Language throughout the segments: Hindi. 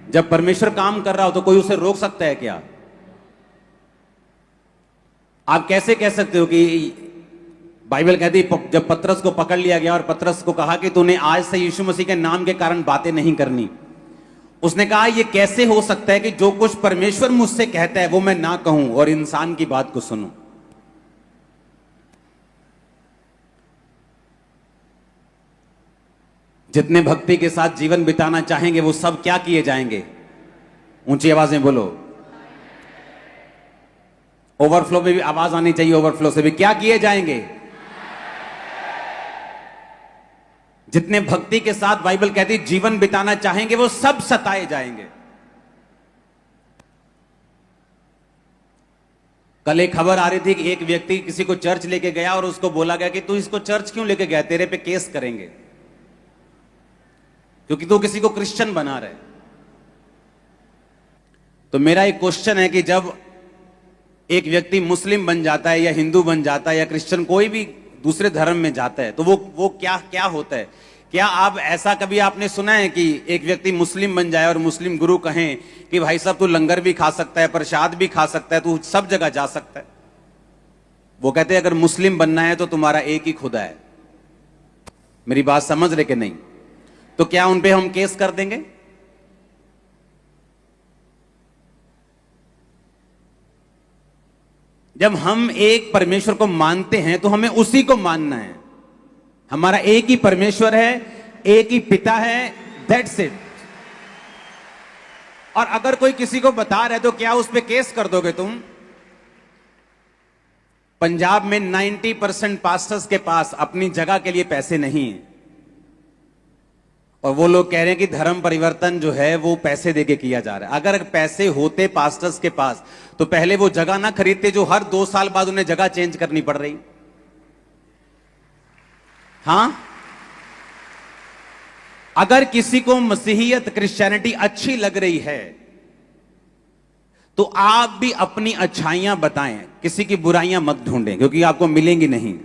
जब परमेश्वर काम कर रहा हो तो कोई उसे रोक सकता है क्या? आप कैसे कह सकते हो कि बाइबल कहती जब पतरस को पकड़ लिया गया और पतरस को कहा कि तूने आज से यीशु मसीह के नाम के कारण बातें नहीं करनी, उसने कहा यह कैसे हो सकता है कि जो कुछ परमेश्वर मुझसे कहता है वो मैं ना कहूं और इंसान की बात को सुनूं। जितने भक्ति के साथ जीवन बिताना चाहेंगे वो सब क्या किए जाएंगे? ऊंची आवाज में बोलो। ओवरफ्लो में भी आवाज आनी चाहिए, ओवरफ्लो से भी क्या किए जाएंगे? जितने भक्ति के साथ बाइबल कहती जीवन बिताना चाहेंगे वो सब सताए जाएंगे। कल एक खबर आ रही थी कि एक व्यक्ति किसी को चर्च लेके गया और उसको बोला गया कि तू इसको चर्च क्यों लेके गया, तेरे पे केस करेंगे क्योंकि तू किसी को क्रिश्चियन बना रहे। तो मेरा एक क्वेश्चन है कि जब एक व्यक्ति मुस्लिम बन जाता है या हिंदू बन जाता है या क्रिश्चियन कोई भी दूसरे धर्म में जाता है तो वो क्या होता है? क्या आप ऐसा कभी आपने सुना है कि एक व्यक्ति मुस्लिम बन जाए और मुस्लिम गुरु कहें कि भाई साहब तू लंगर भी खा सकता है, प्रसाद भी खा सकता है, तू सब जगह जा सकता है? वो कहते हैं अगर मुस्लिम बनना है तो तुम्हारा एक ही खुदा है। मेरी बात समझ रहे कि नहीं? तो क्या उन पे हम केस कर देंगे? जब हम एक परमेश्वर को मानते हैं तो हमें उसी को मानना है। हमारा एक ही परमेश्वर है, एक ही पिता है, दैट्स इट। और अगर कोई किसी को बता रहा है तो क्या उस पर केस कर दोगे तुम? पंजाब में 90% पास्टर्स के पास अपनी जगह के लिए पैसे नहीं है और वो लोग कह रहे हैं कि धर्म परिवर्तन जो है वो पैसे देके किया जा रहा है। अगर पैसे होते पास्टर्स के पास तो पहले वो जगह ना खरीदते जो हर 2 साल बाद उन्हें जगह चेंज करनी पड़ रही। हां, अगर किसी को मसीहियत क्रिश्चियनिटी अच्छी लग रही है तो आप भी अपनी अच्छाइयां बताएं, किसी की बुराइयां मत ढूंढें क्योंकि आपको मिलेंगी नहीं।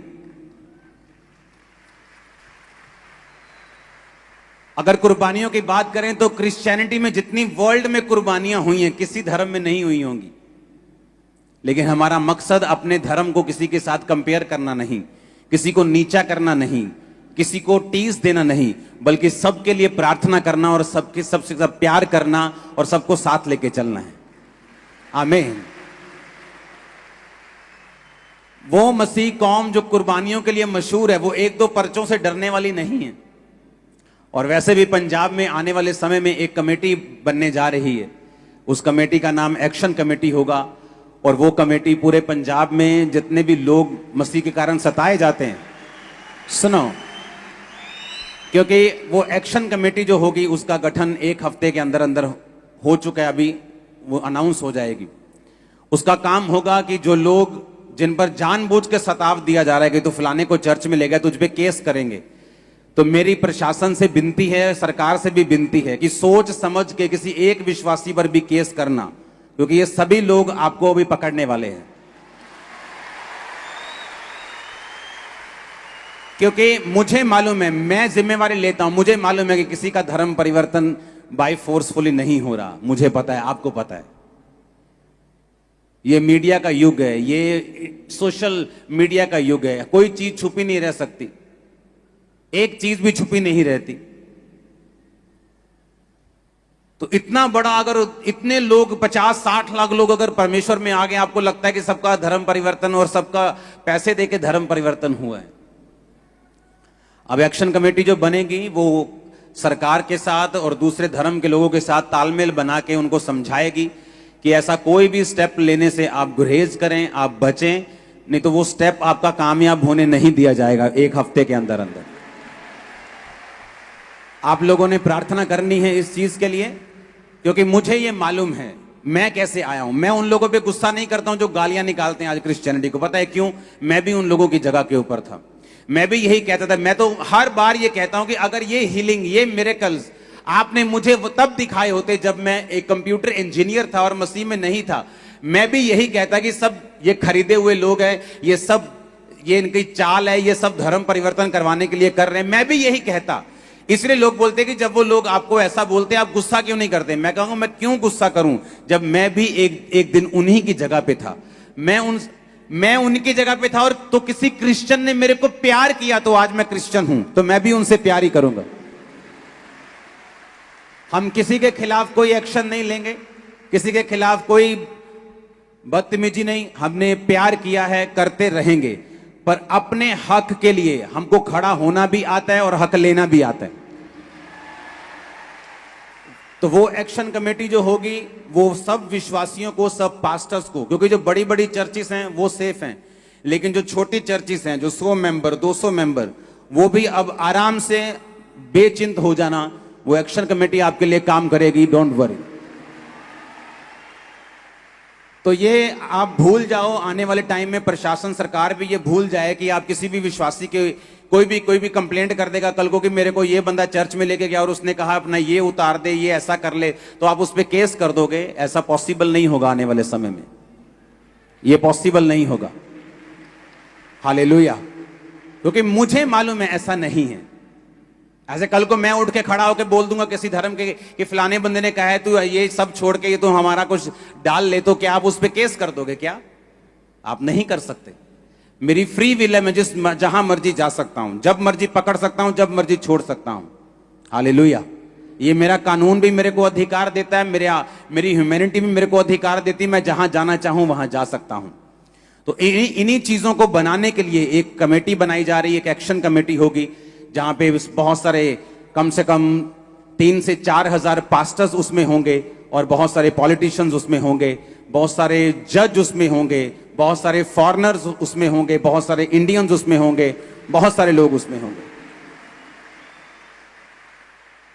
अगर कुर्बानियों की बात करें तो क्रिश्चियनिटी में जितनी वर्ल्ड में कुर्बानियां हुई हैं किसी धर्म में नहीं हुई होंगी, लेकिन हमारा मकसद अपने धर्म को किसी के साथ कंपेयर करना नहीं, किसी को नीचा करना नहीं, किसी को टीस देना नहीं, बल्कि सबके लिए प्रार्थना करना और सबके सबसे सब प्यार करना और सबको साथ लेके चलना है। आमीन। वो मसीह कौम जो कुर्बानियों के लिए मशहूर है वो 1-2 पर्चों से डरने वाली नहीं है। और वैसे भी पंजाब में आने वाले समय में एक कमेटी बनने जा रही है, उस कमेटी का नाम एक्शन कमेटी होगा और वो कमेटी पूरे पंजाब में जितने भी लोग मसीह के कारण सताए जाते हैं, सुनो, क्योंकि वो एक्शन कमेटी जो होगी उसका गठन 1 हफ्ते के अंदर अंदर हो चुका है, अभी वो अनाउंस हो जाएगी। उसका काम होगा कि जो लोग जिन पर जानबूझ के सताव दिया जा रहा है कि तू फलाने को चर्च में ले गया, तुझ पे केस करेंगे। तो मेरी प्रशासन से विनती है, सरकार से भी विनती है कि सोच समझ के किसी एक विश्वासी पर भी केस करना, क्योंकि ये सभी लोग आपको भी पकड़ने वाले हैं। क्योंकि मुझे मालूम है, मैं जिम्मेवारी लेता हूं, मुझे मालूम है कि किसी का धर्म परिवर्तन बाय फोर्सफुली नहीं हो रहा। मुझे पता है, आपको पता है। ये मीडिया का युग है, ये सोशल मीडिया का युग है, कोई चीज छुपी नहीं रह सकती, एक चीज भी छुपी नहीं रहती। तो इतना बड़ा, अगर इतने लोग 50-60 लाख लोग अगर परमेश्वर में आ गए, आपको लगता है कि सबका धर्म परिवर्तन और सबका पैसे देके धर्म परिवर्तन हुआ है? अब एक्शन कमेटी जो बनेगी वो सरकार के साथ और दूसरे धर्म के लोगों के साथ तालमेल बना के उनको समझाएगी कि ऐसा कोई भी स्टेप लेने से आप गुरेज करें, आप बचें, नहीं तो वो स्टेप आपका कामयाब होने नहीं दिया जाएगा 1 हफ्ते के अंदर अंदर। आप लोगों ने प्रार्थना करनी है इस चीज के लिए, क्योंकि मुझे ये मालूम है मैं कैसे आया हूं। मैं उन लोगों पे गुस्सा नहीं करता हूं जो गालियां निकालते हैं आज क्रिश्चियनिटी को। पता है क्यों? मैं भी उन लोगों की जगह के ऊपर था, मैं भी यही कहता था। मैं तो हर बार ये कहता हूं कि अगर ये हीलिंग, ये मिरेकल्स आपने मुझे तब दिखाए होते जब मैं एक कंप्यूटर इंजीनियर था और मसीह में नहीं था, मैं भी यही कहता कि सब ये खरीदे हुए लोग हैं, ये सब ये इनकी चाल है, ये सब धर्म परिवर्तन करवाने के लिए कर रहे हैं। मैं भी यही कहता, इसलिए लोग बोलते हैं कि जब वो लोग आपको ऐसा बोलते हैं आप गुस्सा क्यों नहीं करते। मैं कहूंगा मैं क्यों गुस्सा करूं जब मैं भी एक दिन उन्हीं की जगह पे था। मैं उनकी जगह पे था और तो किसी क्रिश्चियन ने मेरे को प्यार किया तो आज मैं क्रिश्चियन हूं, तो मैं भी उनसे प्यार ही करूंगा। हम किसी के खिलाफ कोई एक्शन नहीं लेंगे, किसी के खिलाफ कोई बदतमीजी नहीं, हमने प्यार किया है, करते रहेंगे। पर अपने हक के लिए हमको खड़ा होना भी आता है और हक लेना भी आता है। तो वो एक्शन कमेटी जो होगी वो सब विश्वासियों को, सब पास्टर्स को, क्योंकि जो बड़ी बड़ी चर्चिस हैं वो सेफ हैं, लेकिन जो छोटी चर्चिस हैं जो 100 मेंबर 200 मेंबर, वो भी अब आराम से बेचिंत हो जाना। वो एक्शन कमेटी आपके लिए काम करेगी, डोंट वरी। तो ये आप भूल जाओ, आने वाले टाइम में प्रशासन, सरकार भी ये भूल जाए कि आप किसी भी विश्वासी के कोई भी कंप्लेंट कर देगा कल को कि मेरे को ये बंदा चर्च में लेके गया और उसने कहा अपना ये उतार दे, ये ऐसा कर ले, तो आप उस पर केस कर दोगे। ऐसा पॉसिबल नहीं होगा आने वाले समय में, ये पॉसिबल नहीं होगा। हालेलुया। क्योंकि मुझे मालूम है ऐसा नहीं है। ऐसे कल को मैं उठ के खड़ा होकर बोल दूंगा किसी धर्म के कि फलाने बंदे ने कहा है तू ये सब छोड़ के ये तो हमारा कुछ डाल ले, तो क्या आप उस पर केस कर दोगे? क्या आप नहीं कर सकते। मेरी फ्री विल है, मैं जहां मर्जी जा सकता हूं, जब मर्जी पकड़ सकता हूं, जब मर्जी छोड़ सकता हूं। हालेलुया। ये मेरा कानून भी मेरे को अधिकार देता है, मेरी ह्यूमैनिटी भी मेरे को अधिकार देती है, मैं जहां जाना चाहूं वहां जा सकता हूं। तो इन्हीं चीजों को बनाने के लिए एक कमेटी बनाई जा रही है, एक एक्शन कमेटी होगी जहां पे बहुत सारे, कम से कम 3 से 4 हजार पास्टर्स उसमें होंगे और बहुत सारे पॉलिटिशियंस उसमें होंगे, बहुत सारे जज उसमें होंगे, बहुत सारे फॉरेनर्स उसमें होंगे, बहुत सारे इंडियंस उसमें होंगे, बहुत सारे लोग उसमें होंगे।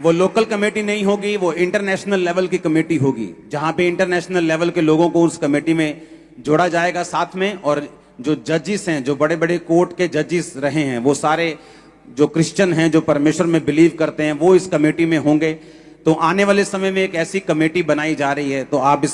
वो लोकल कमेटी नहीं होगी, वो इंटरनेशनल लेवल की कमेटी होगी, जहां पे इंटरनेशनल लेवल के लोगों को उस कमेटी में जोड़ा जाएगा साथ में। और जो जजिस हैं, जो बड़े बड़े कोर्ट के जजिस रहे हैं, वो सारे जो क्रिश्चियन हैं, जो परमेश्वर में बिलीव करते हैं, वो इस कमेटी में होंगे। तो आने वाले समय में एक ऐसी कमेटी बनाई जा रही है। तो आप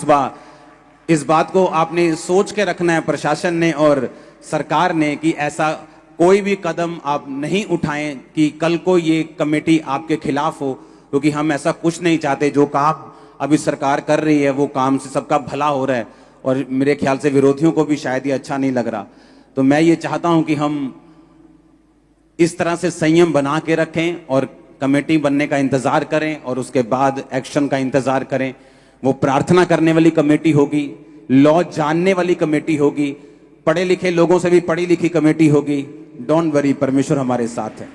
इस बात को आपने सोच के रखना है, प्रशासन ने और सरकार ने, कि ऐसा कोई भी कदम आप नहीं उठाएं कि कल को ये कमेटी आपके खिलाफ हो, क्योंकि हम ऐसा कुछ नहीं चाहते। जो काम अभी सरकार कर रही है वो काम से सबका भला हो रहा है और मेरे ख्याल से विरोधियों को भी शायद ये अच्छा नहीं लग रहा। तो मैं ये चाहता हूं कि हम इस तरह से संयम बना के रखें और कमेटी बनने का इंतजार करें और उसके बाद एक्शन का इंतजार करें। वो प्रार्थना करने वाली कमेटी होगी, लॉ जानने वाली कमेटी होगी, पढ़े लिखे लोगों से भी पढ़ी लिखी कमेटी होगी। डोंट वरी, परमेश्वर हमारे साथ है।